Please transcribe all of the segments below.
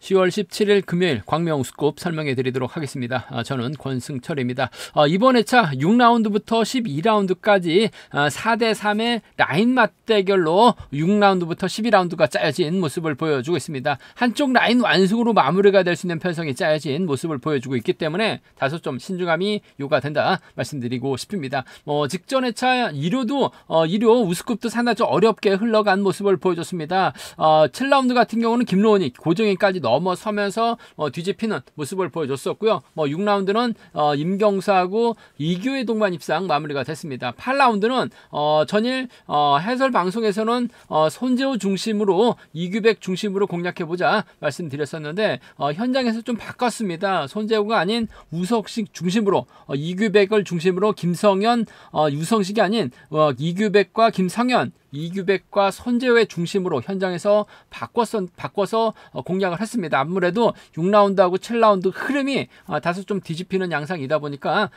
10월 17일 금요일 광명우스급 설명해 드리도록 하겠습니다. 저는 권승철입니다. 이번 회차 6라운드부터 12라운드까지 4대3의 라인 맞대결로 6라운드부터 12라운드가 짜여진 모습을 보여주고 있습니다. 한쪽 라인 완승으로 마무리가 될 수 있는 편성이 짜여진 모습을 보여주고 있기 때문에 다소 좀 신중함이 요구된다 말씀드리고 싶습니다. 직전 회차 2료 우스급도 상당히 좀 어렵게 흘러간 모습을 보여줬습니다. 7라운드 같은 경우는 김로원이 고정인까지 넘어서면서 뒤집히는 모습을 보여줬었고요. 6라운드는 임경수하고 이규의 동반 입상 마무리가 됐습니다. 8라운드는 전일 해설 방송에서는 손재호 중심으로 이규백 중심으로 공략해보자 말씀드렸었는데 현장에서 좀 바꿨습니다. 손재호가 아닌 우석식 중심으로 이규백을 중심으로 김성현, 유성식이 아닌 이규백과 김성현, 이규백과 손재호의 중심으로 현장에서 바꿔서 공략을 했습니다. 아무래도 6라운드하고 7라운드 흐름이 다소 좀 뒤집히는 양상이다 보니까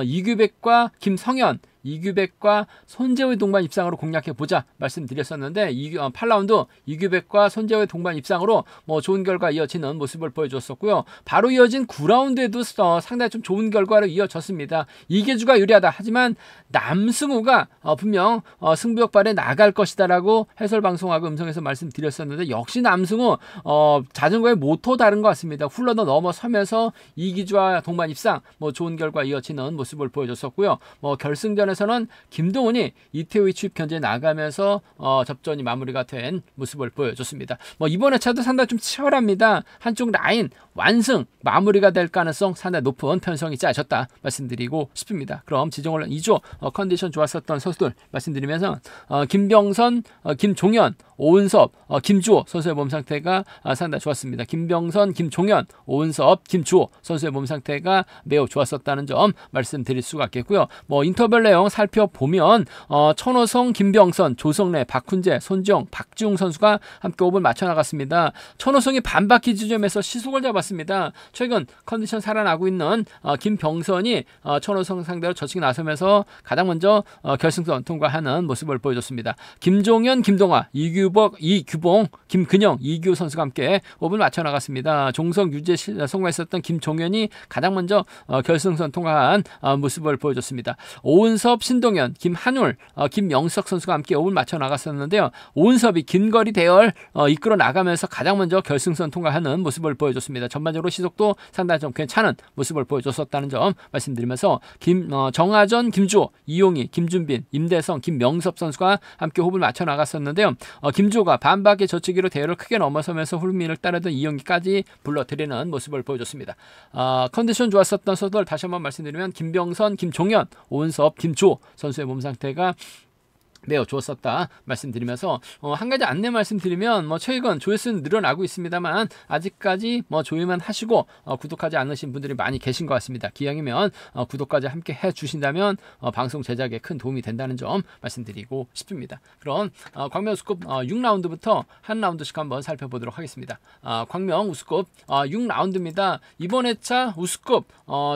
이규백과 김성현, 이규백과 손재호의 동반 입상으로 공략해보자 말씀드렸었는데 8라운드 이규백과 손재호의 동반 입상으로 좋은 결과 이어지는 모습을 보여줬었고요. 바로 이어진 9라운드에도 상당히 좀 좋은 결과로 이어졌습니다. 이계주가 유리하다. 하지만 남승우가 분명 승부욕발에 나갈 것이다 라고 해설방송하고 음성에서 말씀드렸었는데 역시 남승우 자전거의 모토 다른 것 같습니다. 훌러너 넘어서면서 이기주와 동반 입상 좋은 결과 이어지는 모습을 보여줬었고요. 결승전에서는 김동훈이 이태우의 추입 견제에 나가면서 접전이 마무리가 된 모습을 보여줬습니다. 이번 회차도 상당히 좀 치열합니다. 한쪽 라인 완승 마무리가 될 가능성 상당히 높은 편성이 짜졌다 말씀드리고 싶습니다. 그럼 지정을 2조 컨디션 좋았었던 선수들 말씀드리면서 김병선, 김종현, 오은섭, 김주호 선수의 몸 상태가 상당히 좋았습니다. 김병선, 김종현, 오은섭, 김주호 선수의 몸 상태가 매우 좋았었다는 점 말씀드릴 수가 있겠고요. 인터벌 내용 살펴보면 천호성, 김병선, 조성래, 박훈재, 손지영, 박지웅 선수가 함께 호흡을 맞춰 나갔습니다. 천호성이 반바퀴 지점에서 시속을 잡았습니다. 최근 컨디션 살아나고 있는 김병선이 천호성 상대로 저측에 나서면서 가장 먼저 결승선 통과하는 모습을 보여줬습니다. 김종현, 김동아, 이규봉, 김근영, 이규 선수가 함께 호흡을 맞춰 나갔습니다. 종석 유재 성공했었던 김종현이 가장 먼저 결승선 통과한 모습을 보여줬습니다. 오은섭, 신동현, 김한울, 김명석 선수가 함께 호흡을 맞춰 나갔었는데요. 오은섭이 긴거리 대열 이끌어 나가면서 가장 먼저 결승선 통과하는 모습을 보여줬습니다. 전반적으로 시속도 상당히 좀 괜찮은 모습을 보여줬었다는 점 말씀드리면서 정하전, 김주호, 이용희, 김준빈, 임대성, 김명섭 선수가 함께 호흡을 맞춰 나갔었는데요. 김주호가 반바퀴 저치기로 대열을 크게 넘어서면서 훌민을 따르던 이용희까지 불러들이는 모습을 보여줬습니다. 컨디션 좋았었던 선수들 다시 한번 말씀드리면 김병선, 김종현, 오은섭, 김주호 선수의 몸 상태가 매우 좋았었다 말씀드리면서 한 가지 안내 말씀드리면 최근 조회수는 늘어나고 있습니다만 아직까지 조회만 하시고 구독하지 않으신 분들이 많이 계신 것 같습니다. 기왕이면 구독까지 함께 해주신다면 방송 제작에 큰 도움이 된다는 점 말씀드리고 싶습니다. 그럼 광명우스급 6라운드부터 한 라운드씩 한번 살펴보도록 하겠습니다. 광명우스급 6라운드입니다. 이번 회차 우스급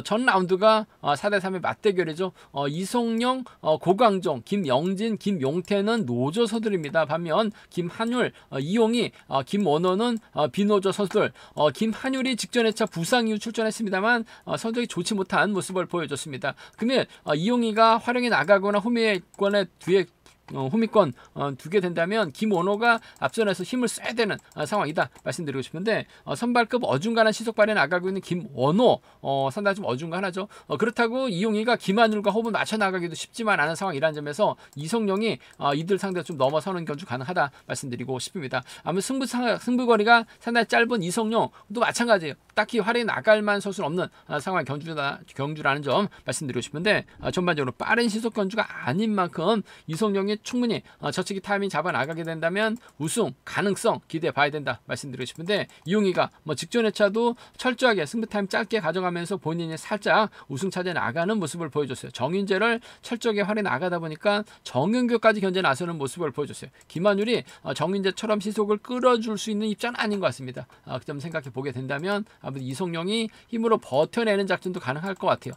전 라운드가 4대3의 맞대결이죠. 이송영, 고광종, 김영진, 김용태는 노조 선수들입니다. 반면 김한율, 이용희, 김원호는 비노조 선수들. 김한율이 직전 회차 부상 이후 출전했습니다만 성적이 좋지 못한 모습을 보여줬습니다. 금일 이용희가 활용해 나가거나 후미권에 뒤에 후미권 두게 된다면 김원호가 앞선에서 힘을 써야 되는 상황이다 말씀드리고 싶은데 선발급 어중간한 시속발에 나가고 있는 김원호 상당히 좀 어중간하죠. 그렇다고 이용희가 김한율과 호흡을 맞춰 나가기도 쉽지만 않은 상황이라는 점에서 이성용이 이들 상대로 좀 넘어서는 견주 가능하다 말씀드리고 싶습니다. 아무튼 승부거리가 상당히 짧은 이성용도 마찬가지예요. 딱히 활용해 나갈 만한 선수는 없는 상황 경주라는 점 말씀드리고 싶은데 전반적으로 빠른 시속 견주가 아닌 만큼 이성용이 충분히 저치기 타이밍 잡아 나가게 된다면 우승 가능성 기대해 봐야 된다 말씀드리고 싶은데 이용희가 직전 회차도 철저하게 승부 타임 짧게 가져가면서 본인이 살짝 우승 차지해 나가는 모습을 보여줬어요. 정윤재를 철저하게 활용해 나가다 보니까 정윤규까지 견제 나서는 모습을 보여줬어요. 김한율이 정윤재처럼 시속을 끌어줄 수 있는 입장은 아닌 것 같습니다. 그 점 생각해 보게 된다면 아무래도 이성용이 힘으로 버텨내는 작전도 가능할 것 같아요.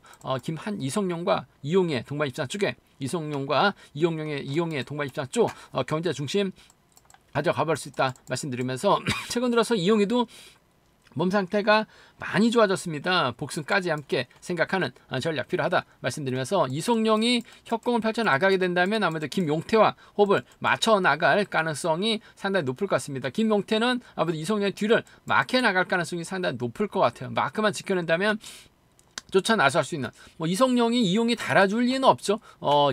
이성용과 이용희의 동반 입장 쪽에 이성용과 이용희의 동반 입장 쪽 경제 중심 가져가 볼 수 있다 말씀드리면서 최근 들어서 이용희도 몸 상태가 많이 좋아졌습니다. 복승까지 함께 생각하는 전략 필요하다 말씀드리면서 이송룡이 협공을 펼쳐나가게 된다면 아무래도 김용태와 호흡을 맞춰 나갈 가능성이 상당히 높을 것 같습니다. 김용태는 아무래도 이송룡의 뒤를 마크해 나갈 가능성이 상당히 높을 것 같아요. 마크만 지켜낸다면 쫓아 나설 수 있는 이성용이 이용이 달아줄 리는 없죠.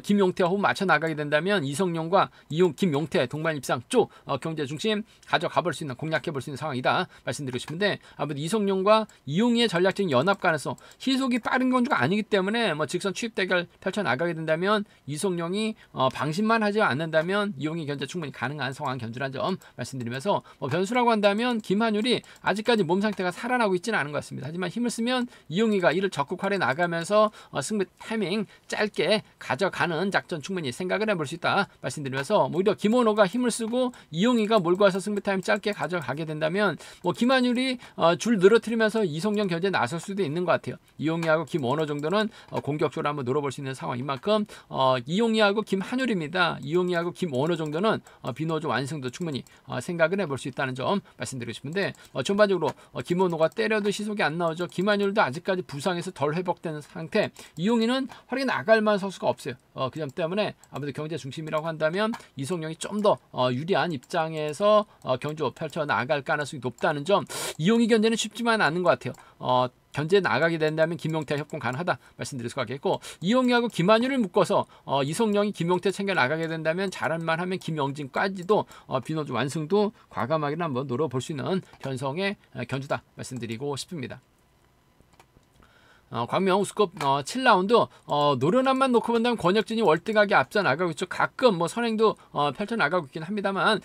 김용태와 호흡 맞춰 나가게 된다면 이성용과 김용태 동반 입상 쪽 경제 중심 가져가 볼 수 있는 공략해 볼 수 있는 상황이다 말씀드리고 싶은데 아무래도 이성용과 이용희의 전략적인 연합 가능성 희속이 빠른 경주가 아니기 때문에 직선 추입 대결 펼쳐 나가게 된다면 이성용이 방심만 하지 않는다면 이용희 견제 충분히 가능한 상황 견주란 점 말씀드리면서 변수라고 한다면 김한율이 아직까지 몸 상태가 살아나고 있지는 않은 것 같습니다. 하지만 힘을 쓰면 이용희가 이를 적극 활용해 나가면서 승부 타이밍 짧게 가져가는 작전 충분히 생각을 해볼 수 있다 말씀드리면서 오히려 김원호가 힘을 쓰고 이용희가 몰고 와서 승부 타이밍 짧게 가져가게 된다면 김한율이 줄 늘어뜨리면서 이성용 견제에 나설 수도 있는 것 같아요. 이용희하고 김원호 정도는 공격적으로 한번 노려볼 수 있는 상황인 만큼 이용희하고 김한율입니다. 이용희하고 김원호 정도는 비노조 완승도 충분히 생각을 해볼 수 있다는 점 말씀드리고 싶은데 전반적으로 김원호가 때려도 시속이 안 나오죠. 김한율도 아직까지 부상에서 덜 회복된 상태. 이용희는 활약이 나갈 만한 선수가 없어요. 그 점 때문에 아무래도 경제 중심이라고 한다면 이성용이 좀 더 유리한 입장에서 경주 펼쳐 나갈 가능성이 높다는 점. 이용희 견제는 쉽지만 않은 것 같아요. 견제 나가게 된다면 김용태 협공 가능하다 말씀드릴 수가 있겠고 이용희하고 김한율을 묶어서 이성용이 김용태 챙겨 나가게 된다면 잘한만 하면 김영진까지도 비노조 완승도 과감하게 한번 노려볼 수 있는 현성의 견주다 말씀드리고 싶습니다. 광명 우스컵 7라운드 노련함만 놓고 본다면 권혁진이 월등하게 앞서 나가고 있죠. 가끔 선행도 펼쳐 나가고 있긴 합니다만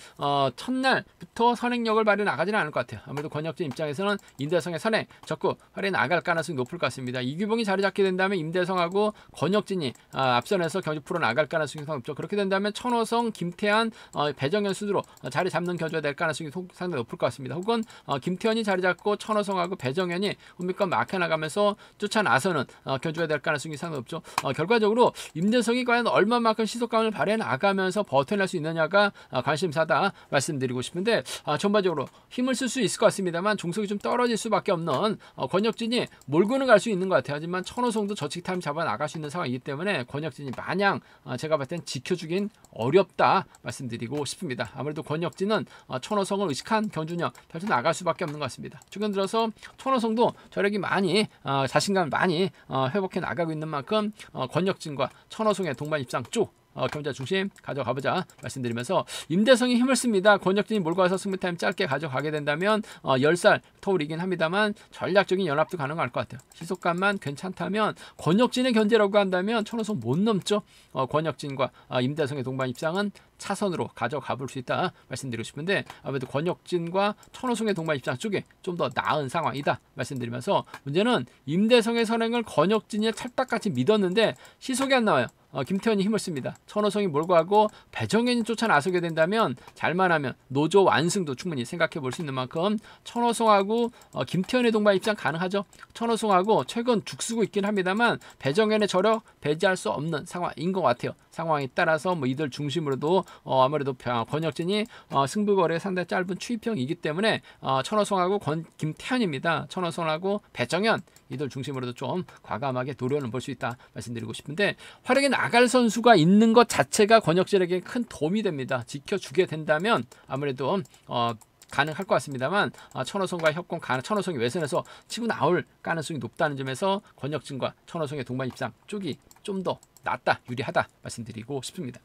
첫날부터 선행력을 발휘 나가지는 않을 것 같아요. 아무래도 권혁진 입장에서는 임대성의 선행 적극 활용해 나갈 가능성이 높을 것 같습니다. 이규봉이 자리 잡게 된다면 임대성하고 권혁진이 앞선에서 경주 프로 나갈 가능성이 높죠. 그렇게 된다면 천호성, 김태한, 배정현 순으로 자리 잡는 경주가 될 가능성이 상당히 높을 것 같습니다. 혹은 김태현이 자리 잡고 천호성하고 배정현이 운미권 막혀 나가면서 쫓아 나서는 견주가 될 가능성이 상당히 높죠. 결과적으로 임대성이 과연 얼마만큼 시속감을 발휘해 나가면서 버텨낼 수 있느냐가 관심사다 말씀드리고 싶은데 전반적으로 힘을 쓸 수 있을 것 같습니다만 종속이 좀 떨어질 수밖에 없는 권혁진이 몰고는 갈 수 있는 것 같아요. 하지만 천호성도 저측 타임 잡아 나갈 수 있는 상황이기 때문에 권혁진이 마냥 제가 봤을 땐 지켜주긴 어렵다 말씀드리고 싶습니다. 아무래도 권혁진은 천호성을 의식한 경주력 펼쳐 나갈 수밖에 없는 것 같습니다. 최근 들어서 천호성도 저력이 많이 자신감을 많이 회복해 나가고 있는 만큼 권혁진과 천호성의 동반 입상 쪽 경자 중심 가져가보자 말씀드리면서 임대성이 힘을 씁니다. 권혁진이 몰고 와서 승부타임 짧게 가져가게 된다면 10살 터울이긴 합니다만 전략적인 연합도 가능할 것 같아요. 시속감만 괜찮다면 권혁진의 견제라고 한다면 천호성 못 넘죠. 권혁진과 임대성의 동반 입상은 차선으로 가져가 볼 수 있다 말씀드리고 싶은데 아무래도 권혁진과 천호성의 동반 입장 쪽에 좀 더 나은 상황이다 말씀드리면서 문제는 임대성의 선행을 권혁진이 찰떡같이 믿었는데 시속이 안 나와요. 김태현이 힘을 씁니다. 천호성이 몰고 가고 배정현이 쫓아 나서게 된다면 잘만 하면 노조 완승도 충분히 생각해 볼 수 있는 만큼 천호성하고 김태현의 동반 입장 가능하죠. 천호성하고 최근 죽쓰고 있긴 합니다만 배정현의 저력 배제할 수 없는 상황인 것 같아요. 상황에 따라서 이들 중심으로도 아무래도 권혁진이 승부거리에 상당히 짧은 추입형이기 때문에 천호성하고 김태현입니다. 천호성하고 배정현 이들 중심으로도 좀 과감하게 노려는 볼 수 있다 말씀드리고 싶은데 활약에 나갈 선수가 있는 것 자체가 권혁진에게 큰 도움이 됩니다. 지켜주게 된다면 아무래도 가능할 것 같습니다만 천호성과 협공 천호성이 외선에서 치고 나올 가능성이 높다는 점에서 권혁진과 천호성의 동반 입상 쪽이 좀 더 낫다 유리하다 말씀드리고 싶습니다.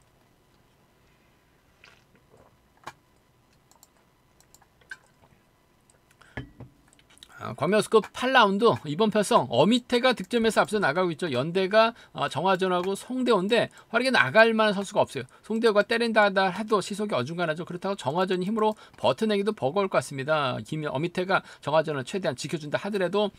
광명스컵 8라운드 이번 편성 어미태가 득점에서 앞서 나가고 있죠. 연대가 정화전하고 송대호인데 활약에 나갈 만한 선수가 없어요. 송대호가 때린다 해도 시속이 어중간하죠. 그렇다고 정화전이 힘으로 버텨내기도 버거울 것 같습니다. 어미태가 정화전을 최대한 지켜준다 하더라도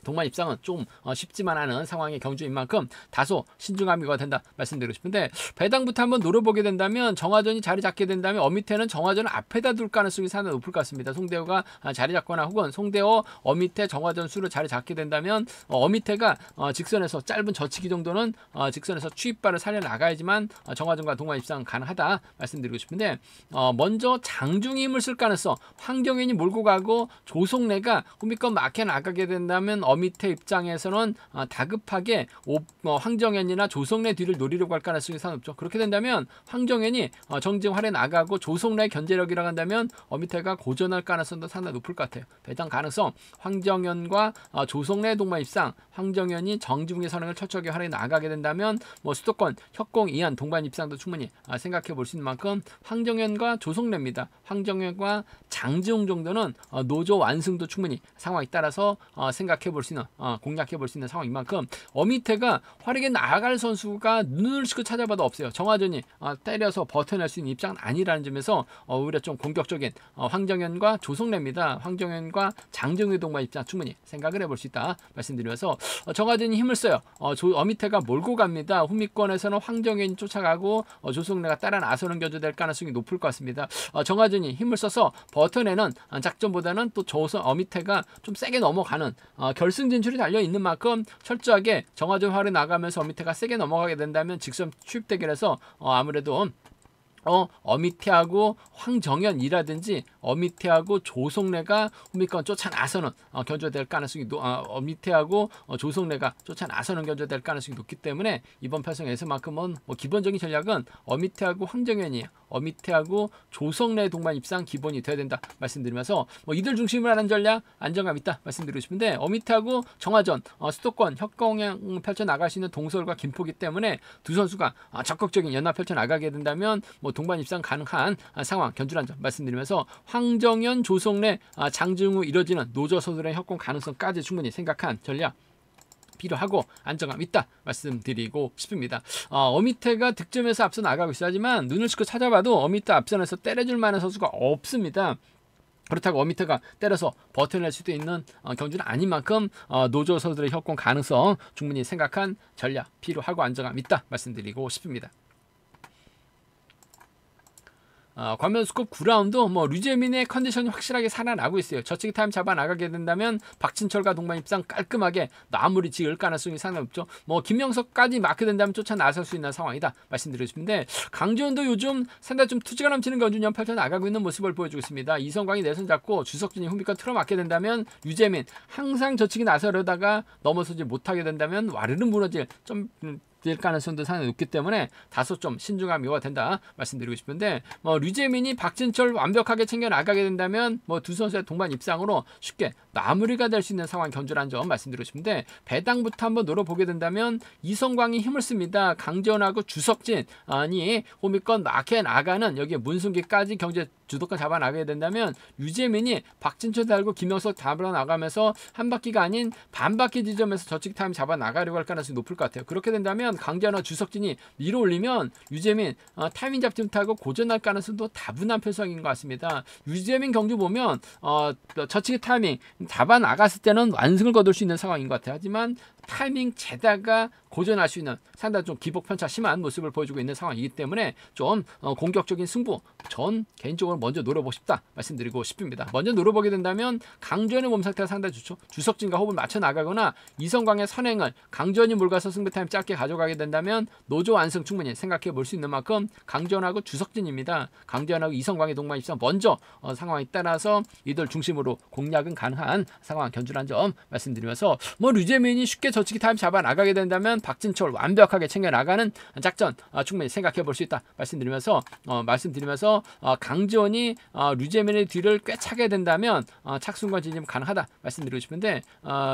동반 입상은 좀 쉽지만 않은 상황의 경주인 만큼 다소 신중함이 된다 말씀드리고 싶은데, 배당부터 한번 노려보게 된다면 정화전이 자리 잡게 된다면 어미태는 정화전을 앞에다 둘 가능성이 상당히 높을 것 같습니다. 송대호가 자리 잡거나 혹은 송대호 어미태 정화전 수로 자리 잡게 된다면 어미태가 직선에서 짧은 저치기 정도는 직선에서 추입발을 살려나가야지만 정화전과 동반 입상은 가능하다 말씀드리고 싶은데, 먼저 장중이 힘을 쓸 가능성, 황정현이 몰고 가고 조성래가 후미권 막혀 나가게 된다면 어미태 입장에서는 다급하게 황정현이나 조성래 뒤를 노리려고 할 가능성이 상당히 높죠. 그렇게 된다면 황정현이 정지활에 나가고 조성래의 견제력이라고 한다면 어미태가 고전할 가능성도 상당히 높을 것 같아요. 배당 가능성, 황정현과 조성래 동반 입상, 황정현이 정지붕의 선행을 철저하게 활에 나가게 된다면 수도권 협공 이한 동반 입상도 충분히 생각해 볼 수 있는 만큼 황정현과 조성래입니다. 황정현과 장지웅 정도는 노조 완승도 충분히 상황에 따라서 생각해 볼 수 있는, 공략해 볼 수 있는 상황인 만큼 어미태가 활약에 나갈 선수가 눈을 씻고 찾아봐도 없어요. 정화전이 때려서 버텨낼 수 있는 입장은 아니라는 점에서 오히려 좀 공격적인 황정현과 조성래입니다. 황정현과 장정의 동반 입장 충분히 생각을 해볼 수 있다 말씀드리면서, 정화전이 힘을 써요. 어미태가 몰고 갑니다. 후미권에서는 황정현이 쫓아가고 조성래가 따라 나서는 견주될 가능성이 높을 것 같습니다. 정화전이 힘을 써서 버텨내는 작전보다는 또 어미태가 좀 세게 넘어가는 결승 진출이 달려있는 만큼 철저하게 정화전 활에 나가면서 어미태가 세게 넘어가게 된다면 직선 추입 대결에서 아무래도 어미태하고 황정현이라든지 어미태하고 조성래가 후미권 쫓아 나서는 견주될 가능성이 어미태하고 조성래가 쫓아 나서는 견주될 가능성이 높기 때문에 이번 편성에서만큼은 기본적인 전략은 어미태하고 황정현이에요. 어미태하고 조성래 동반 입상 기본이 돼야 된다 말씀드리면서 이들 중심으로 하는 전략 안정감 있다 말씀드리고 싶은데, 어미태하고 정화전 수도권 협공을 펼쳐 나갈 수 있는 동서울과 김포기 때문에 두 선수가 적극적인 연합 펼쳐 나가게 된다면 동반 입상 가능한 상황 견주란 점 말씀드리면서, 황정현, 조성래, 장증우 이뤄지는 노조 선수들의 협공 가능성까지 충분히 생각한 전략 필요하고 안정감 있다 말씀드리고 싶습니다. 어미태가 득점에서 앞서 나가고 있어 하지만 눈을 씻고 찾아봐도 어미태 앞선에서 때려줄 만한 선수가 없습니다. 그렇다고 어미태가 때려서 버텨낼 수도 있는 경주는 아닌 만큼 노조 선수들의 협공 가능성 충분히 생각한 전략 필요하고 안정감 있다 말씀드리고 싶습니다. 관면수급 9라운드 류재민의 컨디션이 확실하게 살아나고 있어요. 저치기 타임 잡아 나가게 된다면 박진철과 동반 입상 깔끔하게 마무리 지을 가능성이 상당히 높죠. 김명석까지 마크 된다면 쫓아 나설 수 있는 상황이다 말씀드리고 싶은데, 강지원도 요즘 상당히 좀 투지가 넘치는 견주년 펼쳐 나가고 있는 모습을 보여주고 있습니다. 이성광이 내손 잡고 주석진이 후미권 틀어맞게 된다면 유재민 항상 저치기 나서려다가 넘어서지 못하게 된다면 와르르 무너질 될 가능성도 상당히 높기 때문에 다소 좀 신중함이 요구된다 말씀드리고 싶은데, 류재민이 박진철 완벽하게 챙겨 나가게 된다면 두 선수의 동반 입상으로 쉽게 마무리가 될 수 있는 상황 견주라는 점 말씀드리고 싶은데, 배당부터 한번 노려보게 된다면 이성광이 힘을 씁니다. 강재원하고 주석진이 호미권 막혀 나가는 여기에 문승기까지 경제 주도권 잡아 나가게 된다면 유재민이 박진철 달고 김영석 잡아 나가면서 한 바퀴가 아닌 반 바퀴 지점에서 저치기 타임 잡아 나가려고 할 가능성이 높을 것 같아요. 그렇게 된다면 강재원과 주석진이 밀어 올리면 유재민 타이밍 잡지 못하고 고전할 가능성도 다분한 편성인 것 같습니다. 유재민 경주 보면 저치기 타이밍 잡아 나갔을 때는 완승을 거둘 수 있는 상황인 것 같아요. 하지만 타이밍 재다가 고전할 수 있는 상당히 좀 기복 편차 심한 모습을 보여주고 있는 상황이기 때문에 좀 공격적인 승부 전 개인적으로 먼저 노려보고 싶다 말씀드리고 싶습니다. 먼저 노려보게 된다면 강주현의 몸 상태가 상당히 좋죠. 주석진과 호흡을 맞춰 나가거나 이성광의 선행을 강주현이 몰가서 승부 타임 짧게 가져가게 된다면 노조 완승 충분히 생각해 볼 수 있는 만큼 강주현하고 주석진입니다. 강주현하고 이성광의 동반 입상 먼저 상황에 따라서 이들 중심으로 공략은 가능한 상황 견주란 점 말씀드리면서, 류재민이 쉽게 저치기 타임 잡아 나가게 된다면 박진철 완벽하게 챙겨 나가는 작전 충분히 생각해 볼 수 있다 말씀드리면서 강지원이 류재민의 뒤를 꿰차게 된다면 착순과 진입 가능하다 말씀드리고 싶은데,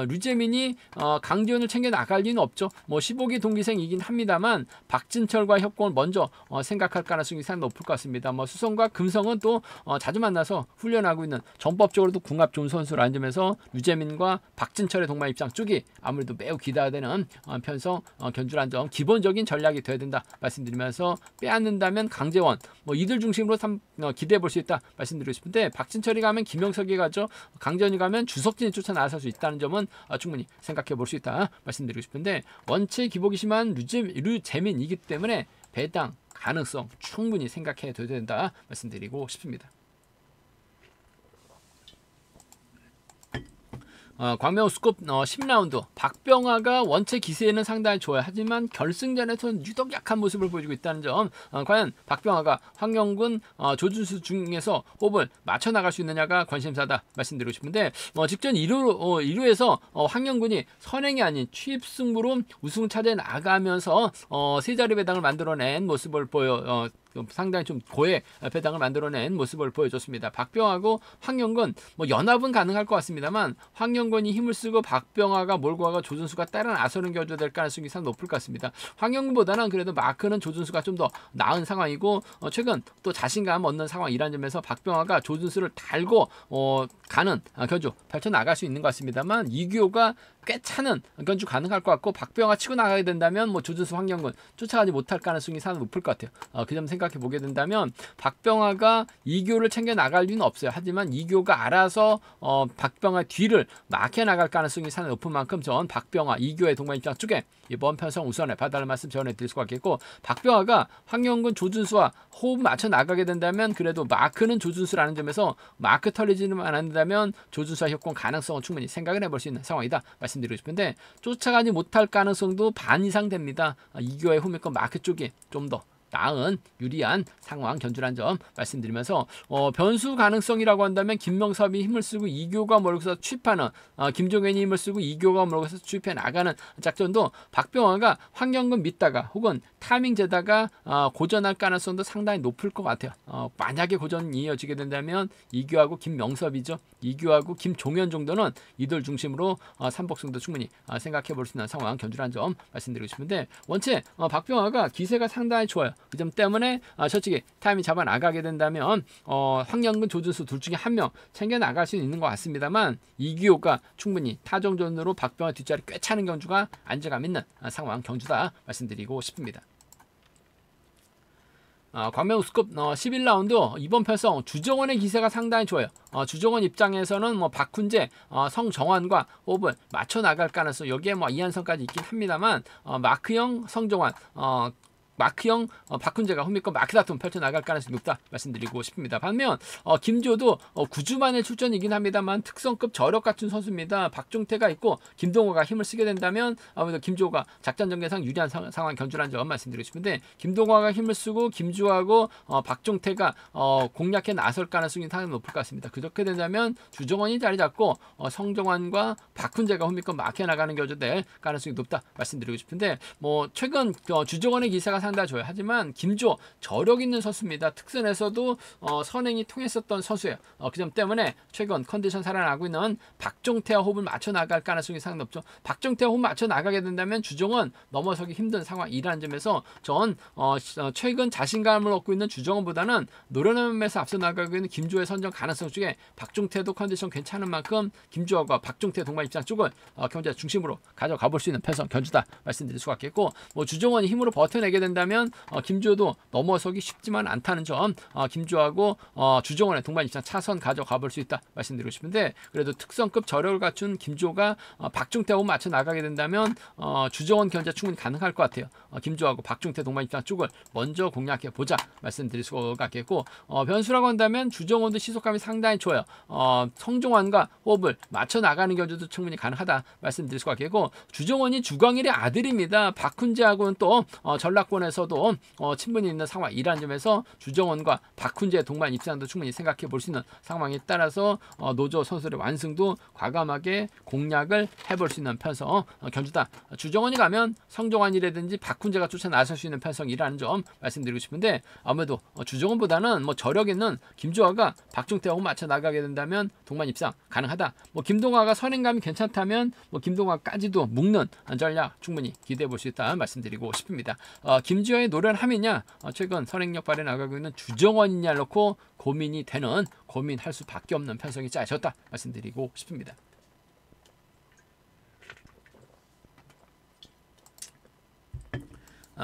류재민이 강지원을 챙겨 나갈 리는 없죠. 15기 동기생이긴 합니다만 박진철과 협공을 먼저 생각할 가능성이 상당히 높을 것 같습니다. 수성과 금성은 또 자주 만나서 훈련하고 있는 전법적으로도 궁합 좋은 선수라는 점에서 류재민과 박진철의 동반 입장 쪽이 아무래도 매우 매우 기대되는 편성 견주라는 점 기본적인 전략이 돼야 된다 말씀드리면서 빼앗는다면 강재원 이들 중심으로 기대해 볼 수 있다 말씀드리고 싶은데 박진철이 가면 김영석이 가죠. 강재원이 가면 주석진이 쫓아 나설 수 있다는 점은 충분히 생각해 볼 수 있다 말씀드리고 싶은데 원체 기복이 심한 류재민이기 때문에 배당 가능성 충분히 생각해 둬야 된다 말씀드리고 싶습니다. 광명우스컵 10라운드 박병하가 원체 기세에는 상당히 좋아요. 하지만 결승전에서는 유독 약한 모습을 보여주고 있다는 점 과연 박병하가 황영근 조준수 중에서 호흡을 맞춰 나갈 수 있느냐가 관심사다 말씀드리고 싶은데 직전 1루에서 황영근이 선행이 아닌 취입승부로 우승 차지해 나가면서 세 자리 배당을 만들어낸 모습을 보여 상당히 좀 고의 배당을 만들어낸 모습을 보여줬습니다. 박병하고 황영근 연합은 가능할 것 같습니다만 황영근이 힘을 쓰고 박병하가 몰고 가고 조준수가 따라 나서는 겨주 될 가능성이 상당히 높을 것 같습니다. 황영근보다는 그래도 마크는 조준수가 좀 더 나은 상황이고 최근 또 자신감 얻는 상황이라는 점에서 박병하가 조준수를 달고 가는 겨주 펼쳐나갈 수 있는 것 같습니다만 이규호가 꽤 차는 견주 가능할 것 같고 박병하 치고 나가게 된다면 조준수 황영근 쫓아가지 못할 가능성이 상당히 높을 것 같아요. 그 점 생각해 보게 된다면 박병하가 이규호를 챙겨 나갈 리는 없어요. 하지만 이규호가 알아서 박병하 뒤를 막혀 나갈 가능성이 상당히 높은 만큼 전 박병하 이규호의 동반 입장 쪽에 이번 편성 우선에 봐달라는 말씀 전해드릴 수가 있겠고 박병하가 황영근 조준수와 호흡 맞춰 나가게 된다면 그래도 마크는 조준수라는 점에서 마크 털리지는 않는다면 조준수와 협공 가능성은 충분히 생각을 해볼 수 있는 상황이다 말씀드리고 싶은데 쫓아가지 못할 가능성도 반 이상 됩니다. 이규호의 후미권 마크 쪽이 좀 더 나은 유리한 상황 견주란 점 말씀드리면서 변수 가능성이라고 한다면 김명섭이 힘을 쓰고 이교가 몰고서 취입하는 김종현이 힘을 쓰고 이교가 몰고서 취입해 나가는 작전도 박병화가 황영근 믿다가 혹은 타이밍 재다가 고전할 가능성도 상당히 높을 것 같아요. 만약에 고전이 이어지게 된다면 이교하고 김명섭이죠. 이교하고 김종현 정도는 이들 중심으로 삼복승도 충분히 생각해 볼 수 있는 상황 견주란 점 말씀드리고 싶은데 원체 박병화가 기세가 상당히 좋아요. 그 점 때문에 솔직히 타이밍 잡아 나가게 된다면 황영근 조준수 둘 중에 한 명 챙겨 나갈 수 있는 것 같습니다만 이규호가 충분히 타정전으로 박병화 뒷자리 꽤 차는 경주가 안정감 있는 상황 경주다 말씀드리고 싶습니다. 광명우스컵 11라운드 이번 편성 주정원의 기세가 상당히 좋아요. 주정원 입장에서는 박훈재, 성정환과 호흡을 맞춰 나갈 가능성 여기에 이한성까지 있긴 합니다만 마크형, 성정환 마크형, 박훈재가 홈미권 마크 다툼 펼쳐나갈 가능성이 높다 말씀드리고 싶습니다. 반면 김조도 9주 만의 출전이긴 합니다만 특성급 저력 갖춘 선수입니다. 박종태가 있고 김동호가 힘을 쓰게 된다면 아무래도 김조가 작전 전개상 유리한 상황 견주라는 점 말씀드리고 싶은데 김동호가 힘을 쓰고 김주하고 박종태가 공략해 나설 가능성이 상당히 높을 것 같습니다. 그렇게 된다면 주정원이 자리 잡고 성정환과 박훈재가 홈미권 마크해 나가는 겨주 될 가능성이 높다 말씀드리고 싶은데 최근 주정원의 기세가 상당히 좋아요. 하지만 김조 저력 있는 선수입니다. 특선에서도 선행이 통했었던 선수예요. 그 점 때문에 최근 컨디션 살아나고 있는 박종태와 호흡을 맞춰 나갈 가능성이 상당히 높죠. 박종태와 호흡 맞춰 나가게 된다면 주정원 넘어서기 힘든 상황이라는 점에서 전 최근 자신감을 얻고 있는 주정원보다는 노련함에서 앞서 나가고 있는 김조의 선정 가능성 쪽에 박종태도 컨디션 괜찮은 만큼 김조와 박종태 동반 입장 쪽을 경제 중심으로 가져가 볼 수 있는 편성 견주다 말씀드릴 수가 있겠고 주정원이 힘으로 버텨내게 된다면 김주호도 넘어서기 쉽지만 않다는 점 김주호하고 주정원의 동반 입장 차선 가져가 볼 수 있다 말씀드리고 싶은데 그래도 특성급 저력을 갖춘 김주호가 박종태하고 맞춰 나가게 된다면 주정원 견제 충분히 가능할 것 같아요. 김주호하고 박종태 동반 입장 쪽을 먼저 공략해 보자 말씀드릴 수가 있겠고 변수라고 한다면 주정원도 시속감이 상당히 좋아요. 성종환과 호흡을 맞춰 나가는 견제도 충분히 가능하다 말씀드릴 수가 있겠고 주정원이 주광일의 아들입니다. 박훈재하고는 또 전라권에서도 친분이 있는 상황이라는 점에서 주정원과 박훈재의 동반 입장도 충분히 생각해 볼 수 있는 상황에 따라서 노조 선수들의 완승도 과감하게 공략을 해볼 수 있는 편성 견주다. 주정원이 가면 성종환이라든지 박훈재가 쫓아 나설 수 있는 편성이라는 점 말씀드리고 싶은데 아무래도 주정원보다는 저력 있는 김주화가 박종태하고 맞춰 나가게 된다면 동반 입상 가능하다. 김동화가 선행감이 괜찮다면 김동화까지도 묶는 전략 충분히 기대해 볼 수 있다 말씀드리고 싶습니다. 김주화의 노련함이냐 최근 선행력 발휘 나가고 있는 주정원이냐 놓고 고민할 수밖에 없는 편성이 짜여졌다 말씀드리고 싶습니다.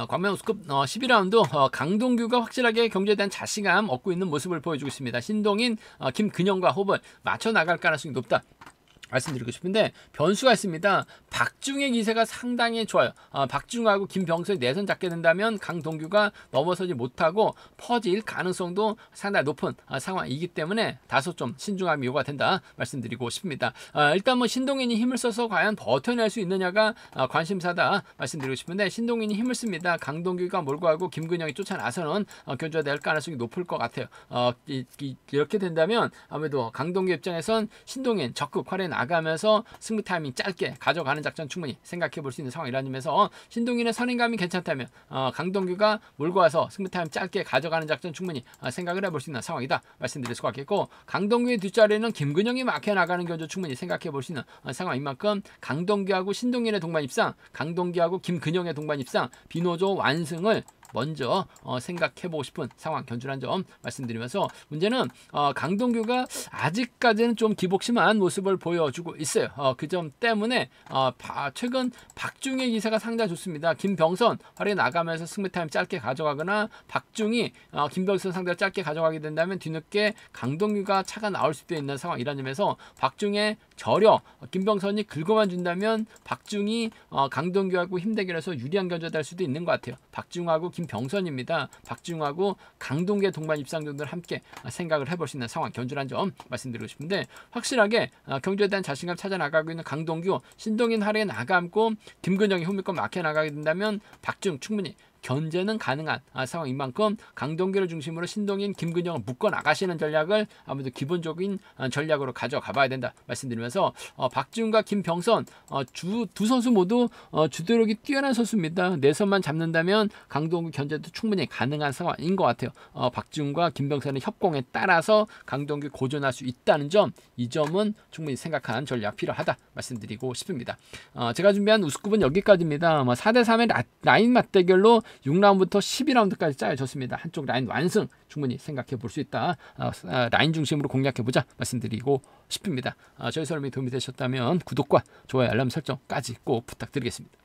광명우스컵 12라운드 강동규가 확실하게 경기에 대한 자신감 얻고 있는 모습을 보여주고 있습니다. 신동인, 김근영과 호흡을 맞춰 나갈 가능성이 높다 말씀드리고 싶은데, 변수가 있습니다. 박중의 기세가 상당히 좋아요. 박중하고 김병선이 내선 잡게 된다면 강동규가 넘어서지 못하고 퍼질 가능성도 상당히 높은 상황이기 때문에 다소 좀 신중함이 요구가 된다 말씀드리고 싶습니다. 일단 뭐 신동인이 힘을 써서 과연 버텨낼 수 있느냐가 관심사다 말씀드리고 싶은데, 신동인이 힘을 씁니다. 강동규가 몰고 가고 김근영이 쫓아나서는 견제될 가능성이 높을 것 같아요. 이렇게 된다면 아무래도 강동규 입장에선 신동인 적극 활에 나가면서 승부 타이밍 짧게 가져가는 작전 충분히 생각해 볼 수 있는 상황이라는 점에서, 신동인의 선행감이 괜찮다면 강동규가 몰고 와서 승부 타이밍 짧게 가져가는 작전 충분히 생각을 해볼 수 있는 상황이다 말씀드릴 수가 있겠고, 강동규의 뒷자리에는 김근영이 막혀 나가는 견제 충분히 생각해 볼 수 있는 상황인 만큼, 강동규하고 신동인의 동반 입상, 강동규하고 김근영의 동반 입상, 비노조 완승을 먼저 생각해보고 싶은 상황 견주란 점 말씀드리면서, 문제는 강동규가 아직까지는 좀 기복심한 모습을 보여주고 있어요. 그 점 때문에 최근 박중의 기세가 상당히 좋습니다. 김병선 활에 나가면서 승부 타임 짧게 가져가거나, 박중이 김병선 상대로 짧게 가져가게 된다면 뒤늦게 강동규가 차가 나올 수도 있는 상황이라는 점에서, 박중의 저력 김병선이 긁어만 준다면 박중이 강동규하고 힘대결에서 유리한 견제가 될 수도 있는 것 같아요. 박중하고 김병선입니다. 박중하고 강동규의 동반 입상 정도를 함께 생각을 해볼 수 있는 상황 견주란 점 말씀드리고 싶은데, 확실하게 경주에 대한 자신감 찾아 나가고 있는 강동규, 신동인 활에 나감고 김근영이 홈미권 막혀 나가게 된다면 박중 충분히 견제는 가능한 상황인 만큼, 강동규를 중심으로 신동인, 김근영을 묶어 나가시는 전략을 아무래도 기본적인 전략으로 가져가 봐야 된다 말씀드리면서, 박지훈과 김병선 두 선수 모두 주도력이 뛰어난 선수입니다. 내선만 잡는다면 강동규 견제도 충분히 가능한 상황인 것 같아요. 박지훈과 김병선의 협공에 따라서 강동규 고전할 수 있다는 점, 이 점은 충분히 생각한 전략 필요하다 말씀드리고 싶습니다. 제가 준비한 우스컵은 여기까지입니다. 4대3의 라인 맞대결로 6라운드부터 12라운드까지 짜여졌습니다. 한쪽 라인 완승 충분히 생각해 볼 수 있다. 라인 중심으로 공략해 보자 말씀드리고 싶습니다. 저희 설명이 도움이 되셨다면 구독과 좋아요, 알람 설정까지 꼭 부탁드리겠습니다.